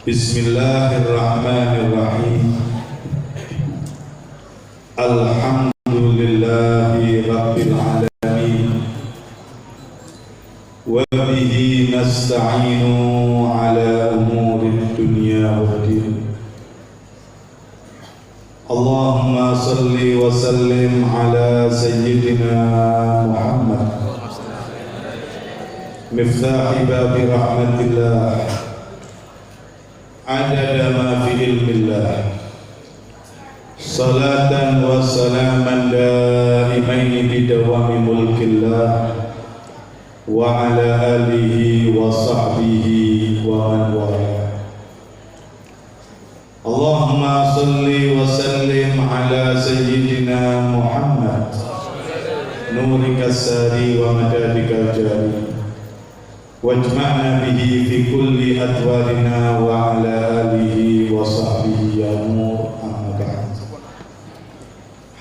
Bismillahirrahmanirrahim. Alhamdulillahi rabbil alamin. Wa bihi nasta'inu ala umurid dunya waddin. Allahumma salli wa sallim ala sayyidina Muhammad miftahi babi rahmatillah adada ma fi ilmillah salatan wa salaman daimaini bidawami mulkillah wa ala alihi wa sahbihi wa man wala. Allahumma salli wa sallim ala sayyidina Muhammad nurika sari wa madadika jari wajma'na bihi fi kulli adwarina wa ala alihi wa sahbihi ya nur amma ba'd.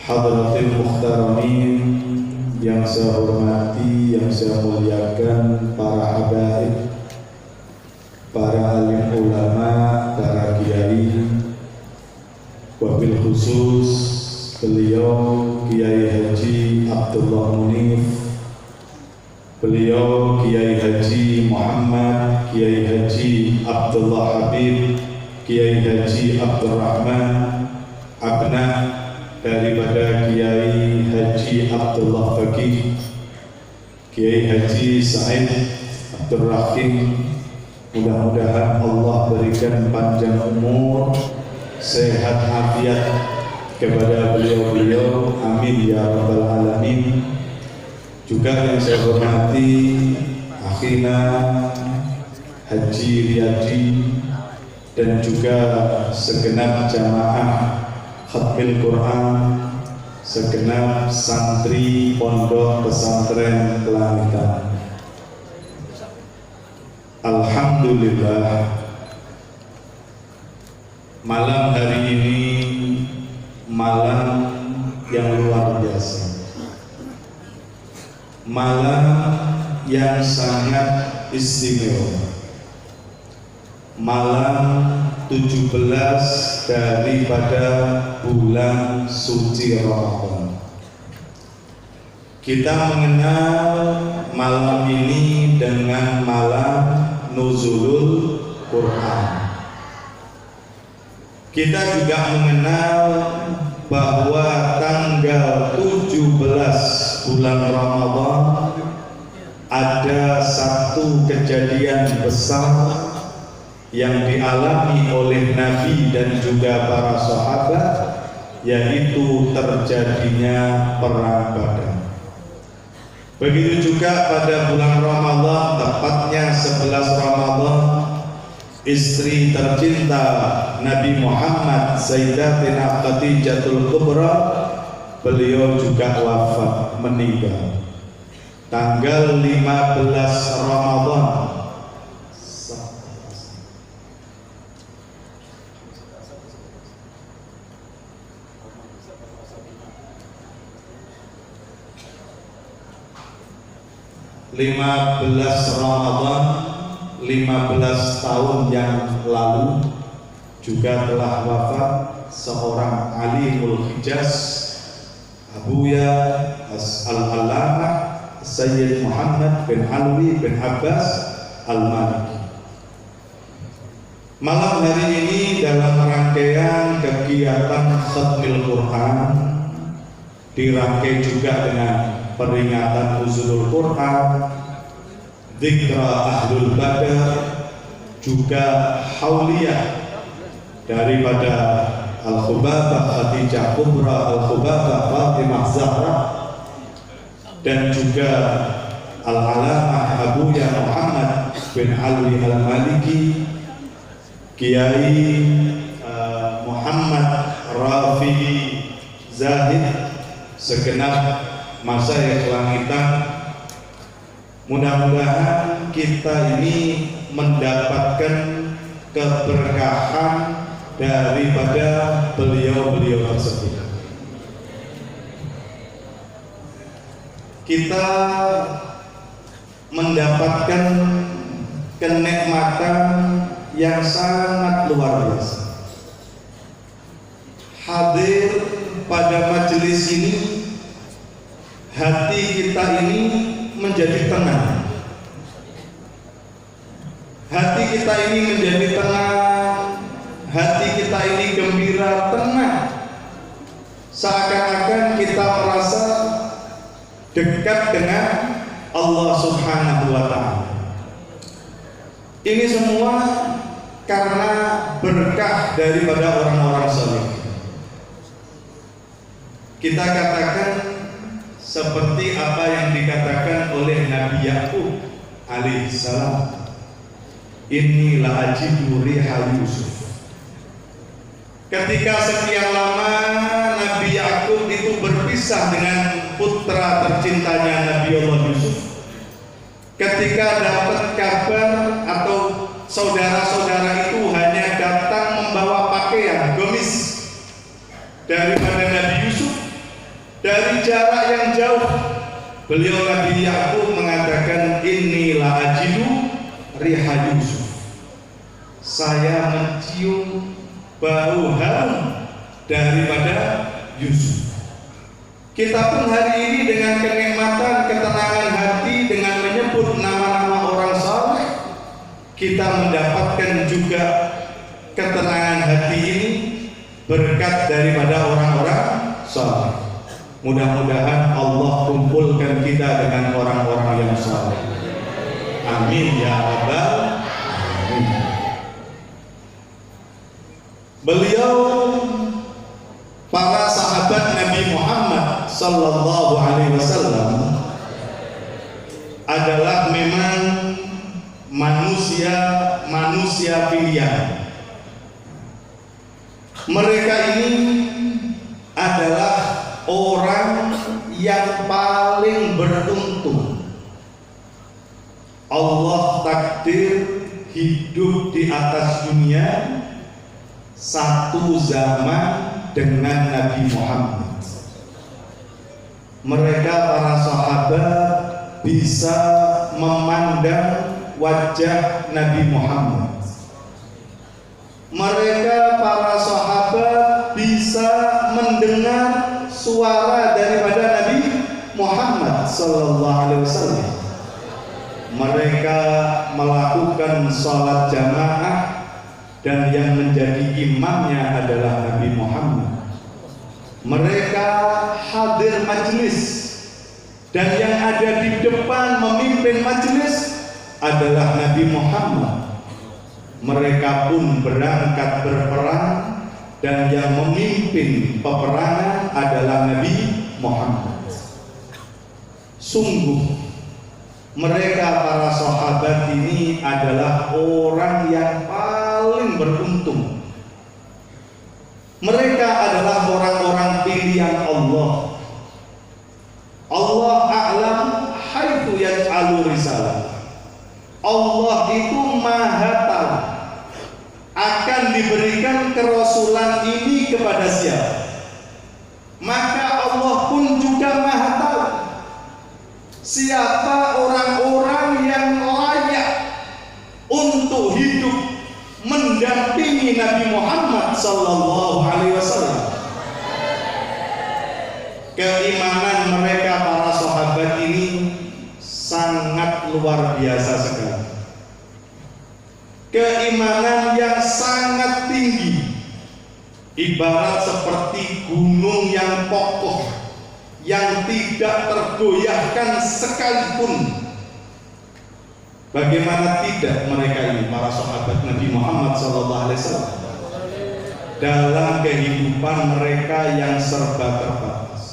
Hadratil mukhtaramin yang saya hormati, yang saya muliakan, para habaib, para alim ulama, para kiai, wabil khusus beliau Kiai Haji Abdullah Munif, beliau Kiai Haji Muhammad, Kiai Haji Abdullah Habib, Kiai Haji Abdurrahman, abna daripada Kiai Haji Abdullah Faqih, Kiai Haji Said Abdul Rahim. Mudah-mudahan Allah berikan panjang umur, sehat afiat kepada beliau-beliau, amin ya rabbal alamin. Juga yang saya hormati akhina Haji Riyadi dan juga segenap jamaah khatmil Quran, segenap santri pondok pesantren Kelanitan. Alhamdulillah, malam hari ini malam yang luar biasa, malam yang sangat istimewa, malam 17 daripada bulan suci Ramadan. Kita mengenal malam ini dengan malam Nuzulul Quran. Kita juga mengenal bahwa tanggal 17 bulan Ramadan ada satu kejadian besar yang dialami oleh Nabi dan juga para sahabat, yaitu terjadinya perang Badar. Begitu juga pada bulan Ramadan, tepatnya 11 Ramadan, istri tercinta Nabi Muhammad Sayyidatina Khadijatul Kubra, beliau juga wafat, meninggal tanggal 15 Ramadan. Ramadan 15 tahun yang lalu juga telah wafat seorang alimul Hijaz, Abuya Al-Allamah Sayyid Muhammad bin Alwi bin Abbas Al-Maliki. Malam hari ini dalam rangkaian kegiatan Khatmil Quran dirangkai juga dengan peringatan Nuzulul Quran, Dzikra Ahlul Badar, juga hauliyah daripada Al-Khubabah Khadijah Kubra, Al-Khubabah Fatimah Zahra, dan juga Al-Alamah Abuya Muhammad bin Alwi Al-Maliki, Kiai Muhammad Rafi'i Zahid, segenap masyayikh Kelanitan. Mudah-mudahan kita ini mendapatkan keberkahan daripada beliau-beliau tersebut. Kita mendapatkan kenikmatan yang sangat luar biasa. Hadir pada majelis ini, hati kita ini menjadi tenang. Hati kita ini menjadi tenang, hati kita ini gembira, tenang. Seakan-akan kita merasa dekat dengan Allah Subhanahu wa Ta'ala. Ini semua karena berkah daripada orang-orang saleh. Kita katakan seperti apa yang dikatakan oleh Nabi Yakub alaihissalam, inni la ajidu riha Yusuf. Ketika sekian lama Nabi Yakub itu berpisah dengan putra tercintanya Nabi Allah Yusuf, ketika dapat kabar atau saudara-saudara itu hanya datang membawa pakaian gamis daripada Nabi Yusuf dari jarak yang jauh, beliau Nabi Yakub mengatakan inni la ajidu riha Yusuf. Saya mencium bau harum daripada Yusuf. Kita pun hari ini dengan kenikmatan, ketenangan hati, dengan menyebut nama-nama orang saleh, kita mendapatkan juga ketenangan hati ini berkat daripada orang-orang saleh. Mudah-mudahan Allah kumpulkan kita dengan orang-orang yang saleh. Amin ya rabbal alamin. Beliau, para sahabat Nabi Muhammad sallallahu alaihi wasallam adalah memang manusia pilihan. Mereka ini adalah orang yang paling beruntung. Allah takdir hidup di atas dunia satu zaman dengan Nabi Muhammad. Mereka para sahabat bisa memandang wajah Nabi Muhammad. Mereka para sahabat bisa mendengar suara daripada Nabi Muhammad sallallahu alaihi wasallam. Mereka melakukan salat jamaah dan yang menjadi imamnya adalah Nabi Muhammad. Mereka hadir majelis dan yang ada di depan memimpin majelis adalah Nabi Muhammad. Mereka pun berangkat berperang dan yang memimpin peperangan adalah Nabi Muhammad. Sungguh mereka para sahabat ini adalah orang yang paling beruntung. Mereka adalah orang-orang pilihan Allah. Allah a'lam haitsu yaj'alu risalah. Allah itu maha tahu akan diberikan kerasulan ini kepada siapa. Maka Allah pun juga maha tahu siapa orang-orang yang layak untuk hidup mendampingi Nabi Muhammad sallallahu alaihi wasallam. Keimanan mereka para sahabat ini sangat luar biasa sekali. Keimanan yang sangat tinggi, ibarat seperti gunung yang kokoh yang tidak tergoyahkan sekalipun. Bagaimana tidak mereka ini para sahabat Nabi Muhammad SAW dalam kehidupan mereka yang serba terbatas.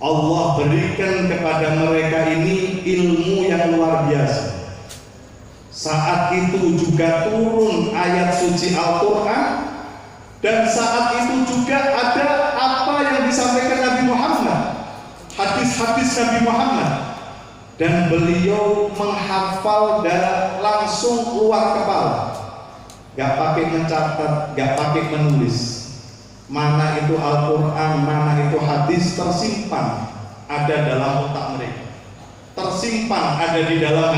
Allah berikan kepada mereka ini ilmu yang luar biasa. Saat itu juga turun ayat suci Al-Quran, dan saat itu juga ada apa yang disampaikan Nabi Muhammad, hadis-hadis Nabi Muhammad, dan beliau menghafal dan langsung keluar kepala, gak pakai mencatat, gak pakai menulis. Mana itu Al-Quran, mana itu hadis, tersimpan ada dalam otak mereka, tersimpan ada di dalam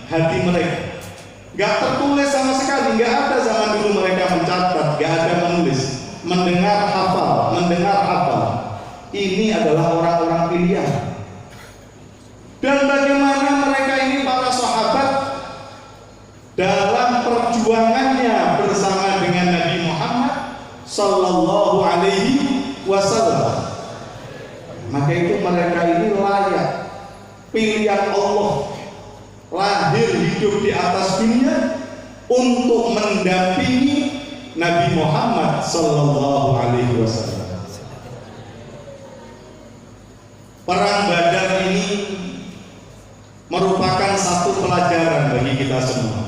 hati mereka. nggak tertulis sama sekali, nggak ada zaman dulu mereka mencatat, nggak ada menulis, mendengar hafal. Ini adalah orang-orang pilihan. Dan bagaimana mereka ini para sahabat dalam perjuangannya bersama dengan Nabi Muhammad Sallallahu Alaihi Wasallam. Maka itu mereka ini layak pilihan Allah, lahir hidup di atas dunia untuk mendampingi Nabi Muhammad Sallallahu Alaihi Wasallam. Perang Badar ini merupakan satu pelajaran bagi kita semua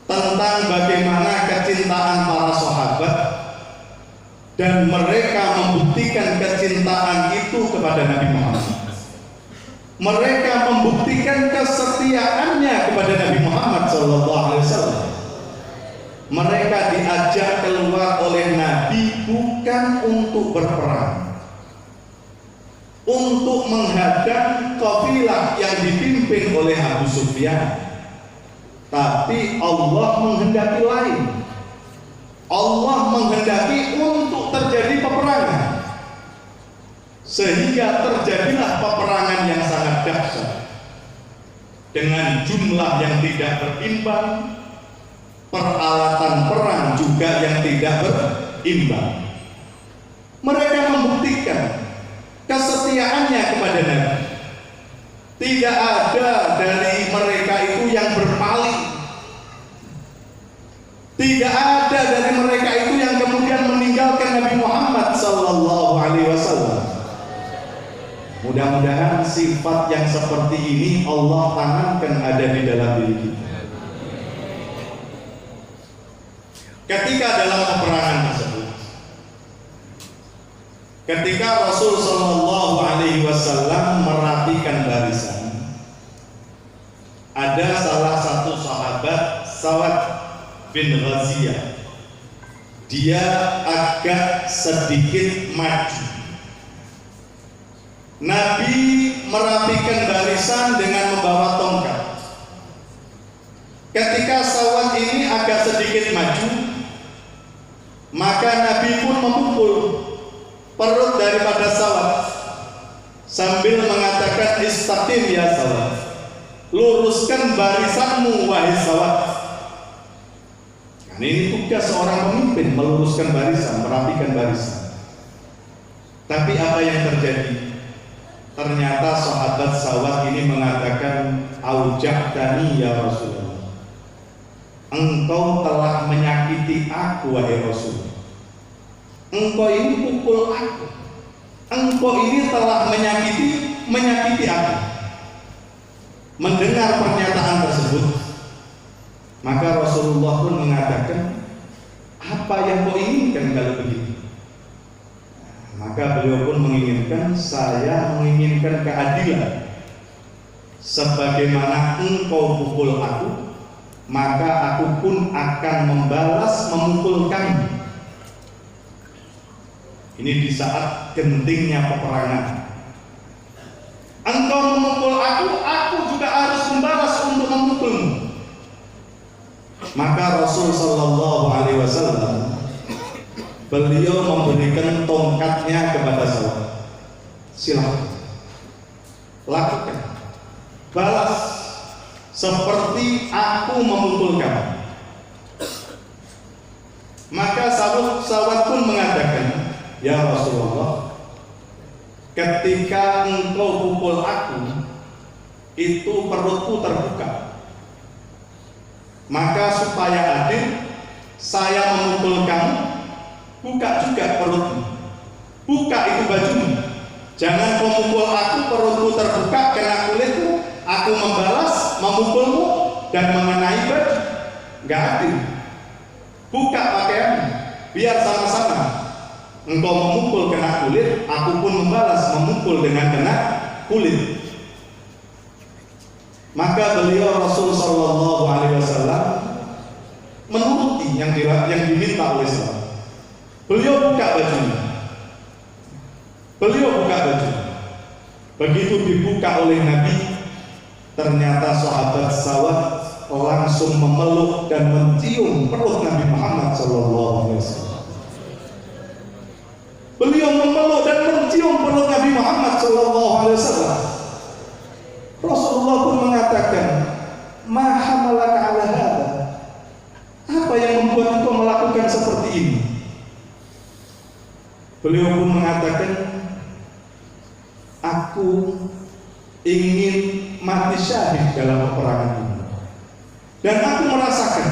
tentang bagaimana kecintaan para sahabat dan mereka membuktikan kecintaan itu kepada Nabi Muhammad. Mereka membuktikan kesetiaannya kepada Nabi Muhammad SAW. Mereka diajak keluar oleh Nabi bukan untuk berperang, untuk menghadang kafilah yang dipimpin oleh Abu Sufyan. Tapi Allah menghendaki lain. Allah menghendaki untuk terjadi peperangan, sehingga terjadilah peperangan yang sangat dahsyat dengan jumlah yang tidak berimbang, peralatan perang juga yang tidak berimbang. Mereka membuktikan kesetiaannya kepada Nabi. Tidak ada dari mereka itu yang berpaling. Tidak ada dari mereka itu yang kemudian meninggalkan Nabi Muhammad Sallallahu Alaihi Wasallam. Mudah-mudahan sifat yang seperti ini Allah tanamkan ada di dalam diri kita. Ketika dalam peperangan tersebut, ketika Rasul Sallallahu Alaihi Wasallam merapikan barisan, ada salah satu sahabat, Sa'ad bin Ghaziyah, dia agak sedikit maju. Nabi merapikan barisan dengan membawa tongkat. Ketika Sa'ad ini agak sedikit maju, maka Nabi pun memukul perut daripada Sa'ad sambil mengatakan, istaqim ya Sa'ad, luruskan barisanmu wahai Sa'ad. Nah, ini tugas seorang pemimpin, meluruskan barisan, merapikan barisan. Tapi apa yang terjadi? Ternyata sahabat Sa'ad ini mengatakan, auja'tani ya Rasulullah, engkau telah menyakiti aku wahai Rasul. Engkau ini pukul aku, engkau ini telah menyakiti aku. Mendengar pernyataan tersebut, maka Rasulullah pun mengatakan, apa yang kau inginkan kalau begitu? Maka beliau pun menginginkan, saya menginginkan keadilan. Sebagaimana engkau pukul aku, maka aku pun akan membalas memukul kamu. Ini di saat gentingnya peperangan. Engkau memukul aku juga harus membalas untuk memukulmu. Maka Rasul Sallallahu Alaihi Wasallam, beliau memberikan tongkatnya kepada Sa'ad. Silakan, lakukan, balas seperti aku memukul kamu. Maka Sa'ad pun mengatakan, ya Rasulullah, ketika engkau pukul aku, itu perutku terbuka. Maka supaya adil, saya memukul kamu, buka juga perutmu, buka itu bajumu. Jangan kau mukul aku, perutku terbuka, kena kulitmu, aku membalas memukulmu dan mengenai baju. Gak adil. Buka pakaianmu, biar sama-sama. Engkau memukul kena kulit, aku pun membalas memukul dengan kena kulit. Maka beliau Rasul Sallallahu Alaihi Wasallam menuruti yang diminta oleh Sa'ad. Beliau buka bajunya. Begitu dibuka oleh Nabi, ternyata sahabat Sa'ad langsung memeluk dan mencium perut Nabi Muhammad SAW. Beliau memeluk dan mencium perut Nabi Muhammad SAW. Rasulullah pun mengatakan, "Ma hamalaka ala hada?" Apa yang membuat engkau melakukan seperti ini? Beliau pun mengatakan, "Aku ingin mati syahid dalam peperangan ini. Dan aku merasakan,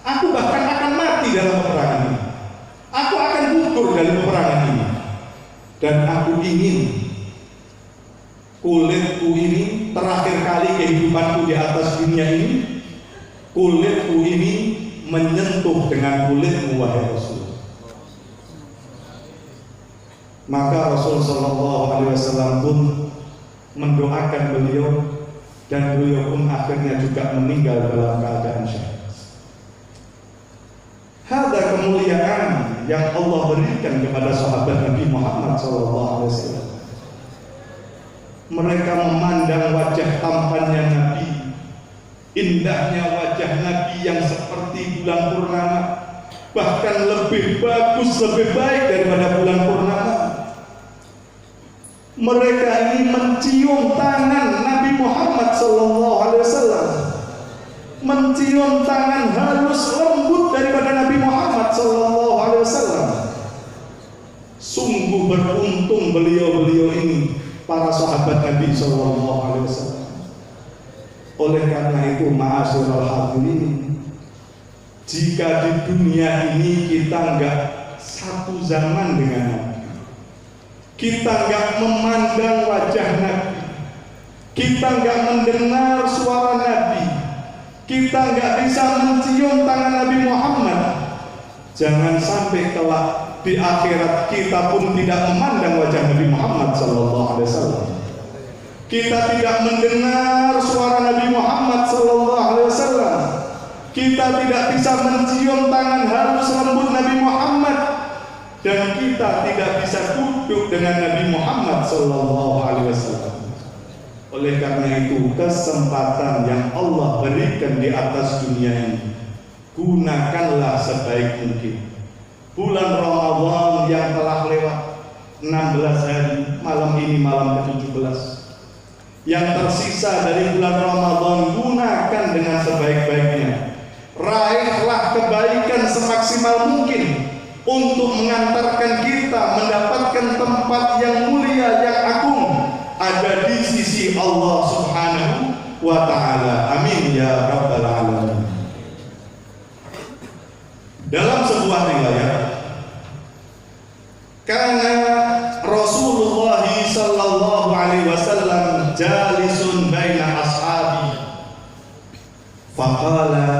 aku bahkan akan mati dalam peperangan ini. Aku akan gugur dalam peperangan ini. Dan aku ingin kulitku ini terakhir kali kehidupanku di atas dunia ini, kulitku ini menyentuh dengan kulitmu wahai Rasul." Maka Rasul SAW pun mendoakan beliau, dan beliau pun akhirnya juga meninggal dalam keadaan syahid. Ada kemuliaan yang Allah berikan kepada sahabat Nabi Muhammad SAW. Mereka memandang wajah tampannya Nabi, indahnya wajah Nabi yang seperti bulan purnama, bahkan lebih bagus, lebih baik daripada bulan purnama. Mereka ini mencium tangan Nabi Muhammad SAW, mencium tangan halus lembut daripada Nabi Muhammad SAW. Sungguh beruntung beliau-beliau ini, para sahabat Nabi SAW. Oleh karena itu, ma'asyiral hadirin, jika di dunia ini kita enggak satu zaman dengan Nabi, kita enggak memandang wajah Nabi, kita enggak mendengar suara Nabi, kita enggak bisa mencium tangan Nabi Muhammad, jangan sampai kelak di akhirat kita pun tidak memandang wajah Nabi Muhammad SAW. Kita tidak mendengar suara Nabi Muhammad SAW. Kita tidak bisa mencium tangan halus lembut Nabi Muhammad, dan kita tidak bisa duduk dengan Nabi Muhammad SAW. Oleh karena itu, kesempatan yang Allah berikan di atas dunia ini, gunakanlah sebaik mungkin. Bulan Ramadan yang telah lewat 16 hari, malam ini malam ke-17, yang tersisa dari bulan Ramadan, gunakan dengan sebaik-baiknya. Raihlah kebaikan semaksimal mungkin untuk mengantarkan kita mendapatkan tempat yang mulia, yang agung, ada di sisi Allah Subhanahu wa Ta'ala. Amin ya Rabbal Alamin. Dalam sebuah riwayat, karena Rasulullah sallallahu alaihi wasallam jalisun baina ashabi, faqala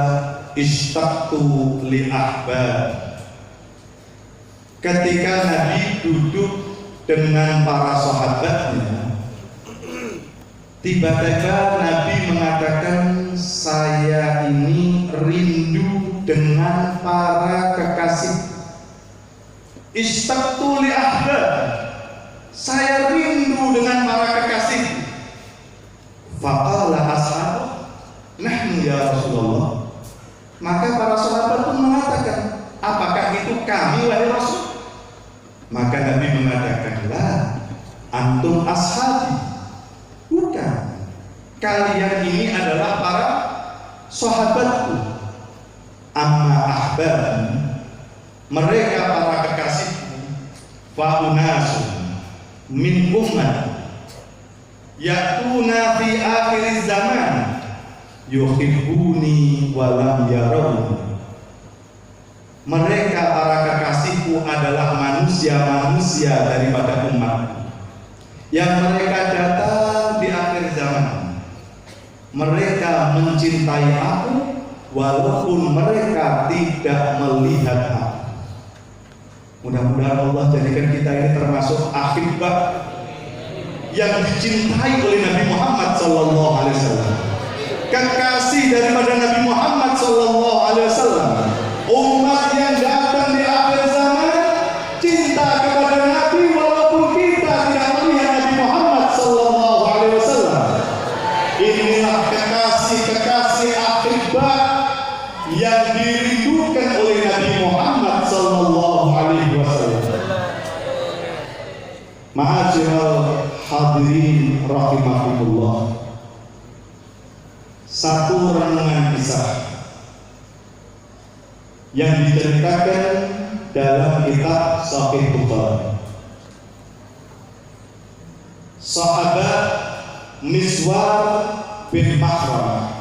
ishtaqtu li ahbab. Ketika Nabi duduk dengan para sahabatnya, tiba-tiba Nabi mengatakan, "Saya ini rindu dengan para kekasih." Ishtaqtu li ahbab, saya rindu dengan para kekasih. Faqala ashab, nahnu ya Rasulullah. Maka para sahabat pun mengatakan, apakah itu kami wahai Rasul? Maka Nabi mengatakan, la, antum ashabi. Bukan, kalian ini adalah para sahabatku. Amma ahbab, mereka para kekasihku, fa'unasu min ummat yakuna fi akhir zaman yuhibbuni walam yarawni. Mereka para kekasihku adalah manusia-manusia daripada umat yang mereka datang di akhir zaman. Mereka mencintai aku walaupun mereka tidak melihat aku. Mudah-mudahan Allah jadikan kita ini termasuk akhibah yang dicintai oleh Nabi Muhammad SAW, kekasih daripada Nabi Muhammad SAW, umat yang datang di akhir zaman cinta kepada Nabi walaupun kita tidak melihat Nabi Muhammad SAW. Inilah kekasih-kekasih akhir yang dirindukan oleh Nabi Muhammad sallallahu alaihi wasallam. Ma'asyiral hadirin rahimakumullah. Satu renungan kisah yang diceritakan dalam kitab Sahih Bukhari. Sahabat Miswar bin Makhramah.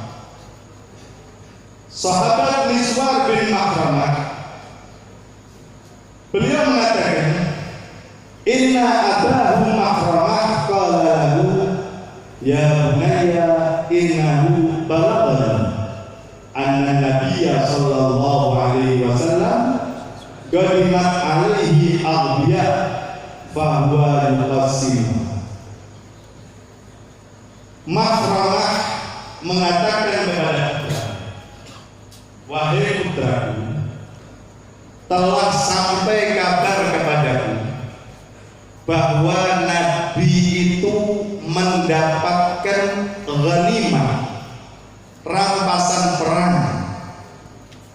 Sahabat Miswar bin Makhramah, beliau mengatakan, inna abahu Makhramah qala lahu ya bunayya innahu balaghani anna nabiyya sallallahu alaihi wasallam qadimat alaihi aghbiya fa huwa yuqassim. Makhramah mengatakan kepada wahai putraku, telah sampai kabar kepadaku bahwa Nabi itu mendapatkan ghanimah, rampasan perang,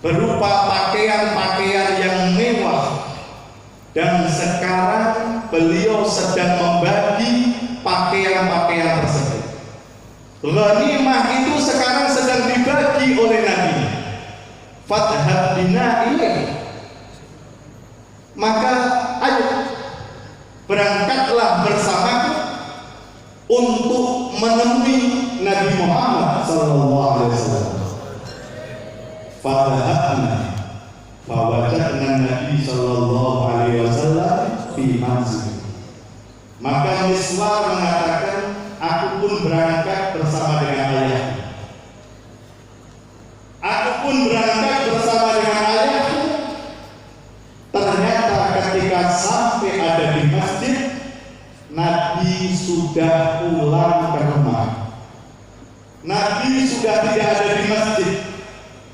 berupa pakaian-pakaian yang mewah, dan sekarang beliau sedang membagi pakaian-pakaian tersebut. Ghanimah itu sekarang sedang dibagi oleh Nabi. Fadhhab bina ilaih, maka ayo berangkatlah bersamaku untuk menemui Nabi Muhammad sallallahu alaihi wasallam. Fadhabna fawajadna Nabi sallallahu alaihi wasallam fi manzil. Maka Miswar mengatakan, aku pun berangkat bersama dengan ayahku. Aku pun berangkat bersama dengan ayahku. Ternyata ketika sampai ada di masjid, Nabi sudah pulang ke rumah. Nabi sudah tidak ada di masjid.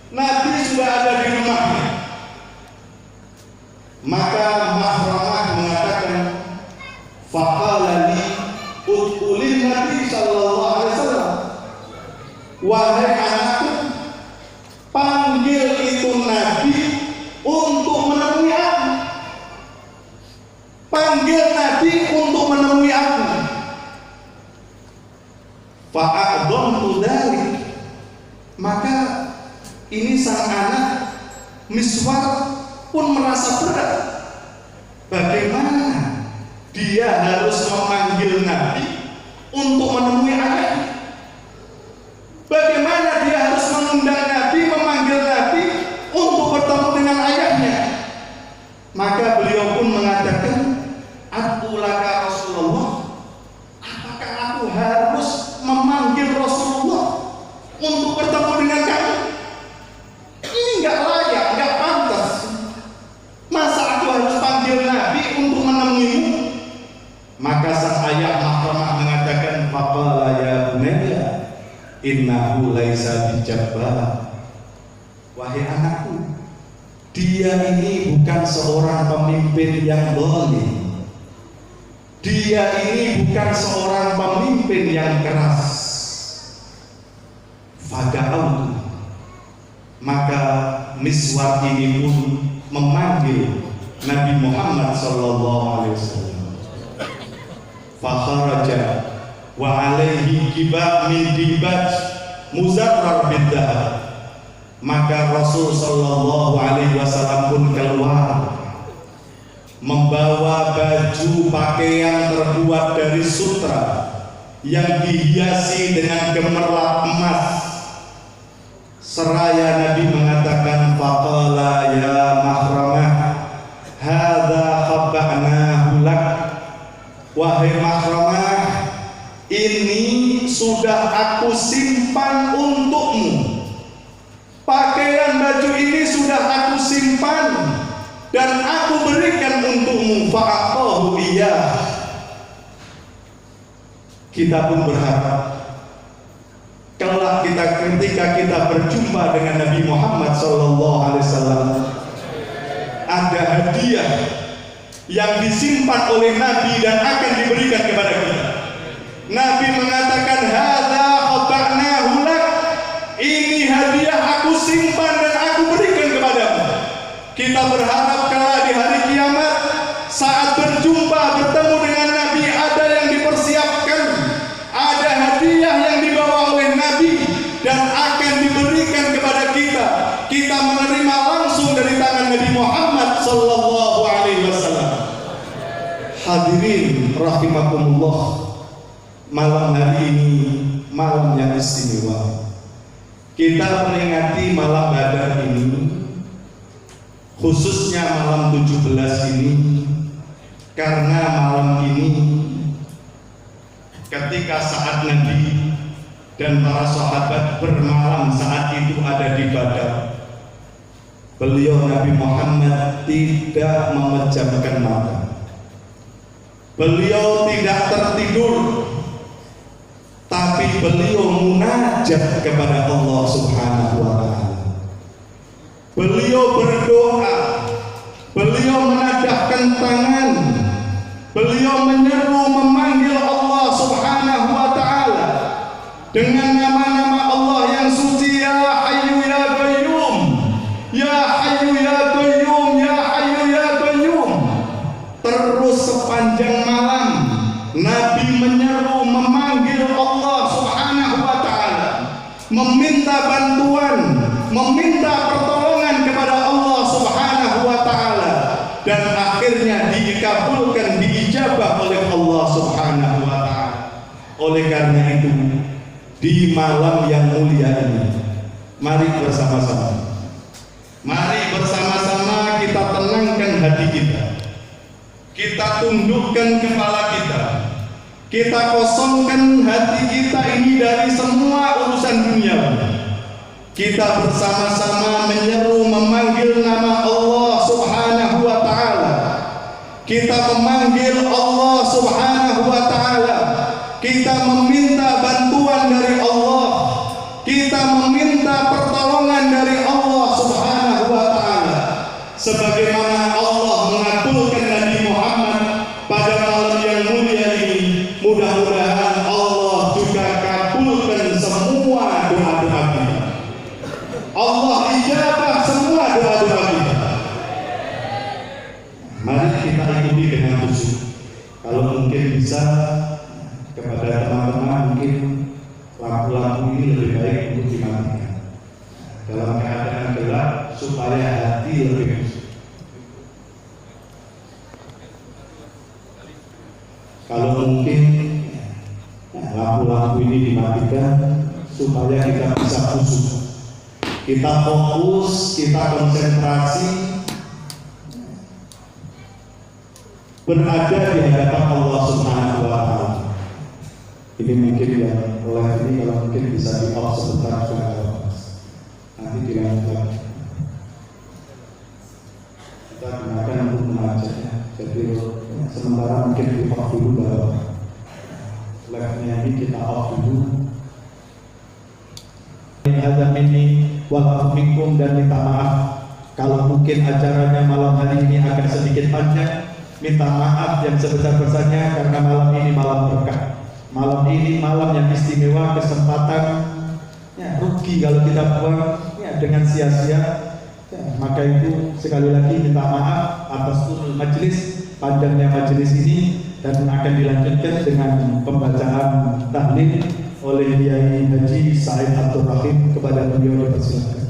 Nabi sudah ada di rumahnya. Maka Makhramah mengatakan, faqala li udkhulin Nabi sallallahu alaihi wasallam. Wahai anakku, panggil itu Nabi untuk menemui aku. Panggil Nabi untuk menemui aku. Fa'adhamtu dzalik. Maka ini sang anak Miswar pun merasa berat. Bagaimana dia harus memanggil Nabi untuk menemui ayahnya? Bagaimana dia harus mengundang Nabi, memanggil Nabi untuk bertemu dengan ayahnya? Maka beliau pun mengatakan, Atulaka Rasulullah, apakah aku harus memanggil Rasulullah untuk bertemu dengan kamu? Ini enggak layak, enggak pantas. Masa aku harus panggil Nabi untuk menemuimu? Maka sang ayah Makhramah mengatakan, faqala ya bunayya innahu laisa bijabbar. Wahai anakku, dia ini bukan seorang pemimpin yang zalim. Dia ini bukan seorang pemimpin yang keras. Fada'autu. Maka Miswar ini pun memanggil Nabi Muhammad sallallahu alaihi wasallam. Fakharaja wa alaihi kibab min dibaj muzarrar bid'ah. Maka Rasul sallallahu alaihi wasallam pun keluar membawa baju pakaian terbuat dari sutra yang dihiasi dengan gemerlap emas. Seraya Nabi mengatakan, faqala ya Makhramah hadza khabba'nahu lak. Wahai Makhramah, ini sudah aku simpan untukmu. Pakaian baju ini sudah aku simpan dan aku berikan untukmu. Fa'aqahu iyah. Kita pun berharap kelak ketika kita berjumpa dengan Nabi Muhammad SAW, ada hadiah yang disimpan oleh Nabi dan akan diberikan kepada kita. Nabi mengatakan, hadza khabba'nahu lak. Ini hadiah aku simpan dan aku Kita berharap kala di hari kiamat saat berjumpa bertemu dengan Nabi ada yang dipersiapkan, ada hadiah yang dibawa oleh Nabi dan akan diberikan kepada kita. Kita menerima langsung dari tangan Nabi Muhammad sallallahu alaihi wasallam. Hadirin rahimakumullah, malam hari ini malam yang istimewa. Kita memperingati malam Badar ini, khususnya malam 17 ini, karena malam ini ketika saat Nabi dan para sahabat bermalam saat itu ada di Badar, beliau Nabi Muhammad tidak memejamkan mata. Beliau tidak tertidur, tapi beliau munajat kepada Allah Subhanahu wa Ta'ala. Beliau berdoa, beliau menadahkan tangan, beliau menyeru memanggil Allah Subhanahu wa Ta'ala dengan nama-nama Allah yang suci, ya Hayyu ya Qayyum, ya Hayyu ya Qayyum, ya Hayyu ya Qayyum. Terus sepanjang malam Nabi menyeru memanggil Allah Subhanahu wa Ta'ala, meminta bantuan, meminta pertolongan kepada Allah Subhanahu wa Ta'ala, dan akhirnya dikabulkan, diijabah oleh Allah Subhanahu wa Ta'ala. Oleh karena itu, di malam yang mulia ini, mari bersama-sama kita tenangkan hati kita, kita tundukkan kepala kita kosongkan hati kita ini dari semua urusan dunia. Kita bersama-sama menyeru memanggil nama Allah Subhanahu wa Ta'ala. Kita memanggil Allah Subhanahu wa Ta'ala. Kita meminta bantuan dari Allah. Kita meminta pertolongan dari Allah Subhanahu wa Ta'ala. Sebagaimana Allah mengabulkan Nabi Muhammad pada malam yang mulia ini, mudah-mudahan Allah juga kabulkan semua doa-doa kita. Allah ijabah semua doa-doa kita. Mari kita ikuti dengan khusyuk. Kalau mungkin bisa, kepada teman-teman mungkin lampu-lampu ini lebih baik untuk dimatikan dalam keadaan gelap supaya hati lebih khusyuk. Kalau mungkin lampu-lampu ini dimatikan supaya kita bisa khusyuk, kita fokus, kita konsentrasi, berada di hadapan Allah Subhanahu wa Ta'ala. Ini mungkin yang live ini kalau mungkin bisa di off sebentar supaya nanti dilanjutkan. Kita gunakan untuk mengajarnya. Jadi sementara mungkin di off dulu, baru live-nya ini kita off dulu. Ada mini walaupun dan minta maaf kalau mungkin acaranya malam hari ini akan sedikit panjang. Minta maaf yang sebesar-besarnya karena malam ini malam berkah. Malam ini malam yang istimewa, kesempatan ya, rugi kalau kita buang ya, dengan sia-sia ya, maka itu sekali lagi minta maaf atas majelis, panjangnya majelis ini, dan akan dilanjutkan dengan pembacaan tahlil oleh Kiai Haji Said Abdul Rahim. Kepada beliau dipersilakan.